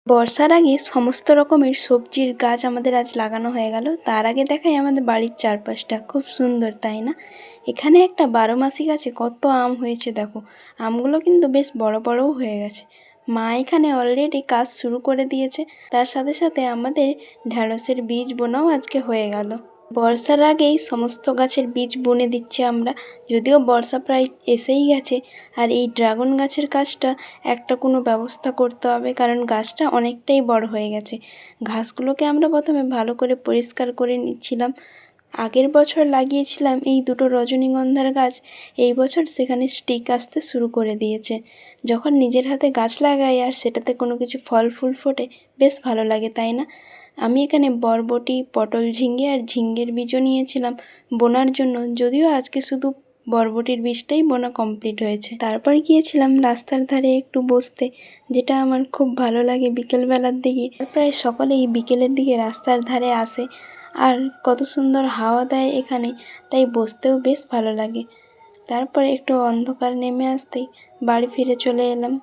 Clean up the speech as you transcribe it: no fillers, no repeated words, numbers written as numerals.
বর্ষার আগে সমস্ত রকমের সবজির গাছ আমাদের আজ লাগানো হয়ে গেল। তার আগে দেখাই আমাদের বাড়ির চারপাশটা খুব সুন্দর, তাই না? এখানে একটা 12 মাসি গাছে কত আম হয়েছে দেখো। আমগুলো কিন্তু বেশ বড় বড়ও হয়ে গেছে। মা এখানে অলরেডি কাজ শুরু করে দিয়েছে। তার সাথে সাথে আমাদের ঢ্যাঁড়সের বীজ বোনাও আজকে হয়ে গেল। বর্ষার আগেই সমস্ত গাছের বীজ বুনে দিচ্ছি আমরা, যদিও বর্ষা প্রায় এসেই গেছে। আর এই ড্রাগন গাছের কাজটা একটা কোনো ব্যবস্থা করতে হবে, কারণ গাছটা অনেকটাই বড় হয়ে গেছে। ঘাসগুলোকে আমরা প্রথমে ভালো করে পরিষ্কার করে নিচ্ছিলাম। আগের বছর লাগিয়েছিলাম এই দুটো রজনীগন্ধার গাছ, এই বছর সেখানে স্টিক আসতে শুরু করে দিয়েছে। যখন নিজের হাতে গাছ লাগাই আর সেটাতে কোনো কিছু ফল ফুল ফোটে, বেশ ভালো লাগে, তাই না? আমি এখানে বরবটি, পটল, ঝিঙে আর ঝিঙ্গের বীজও নিয়েছিলাম বোনার জন্য, যদিও আজকে শুধু বরবটির বীজটাই বোনা কমপ্লিট হয়েছে। তারপর গিয়েছিলাম রাস্তার ধারে একটু বসতে, যেটা আমার খুব ভালো লাগে বিকেলবেলার দিকে। প্রায় সকলেই বিকেলের দিকে রাস্তার ধারে আসে, আর কত সুন্দর হাওয়া দেয় এখানে, তাই বসতেও বেশ ভালো লাগে। তারপরে একটু অন্ধকার নেমে আসতেই বাড়ি ফিরে চলে এলাম।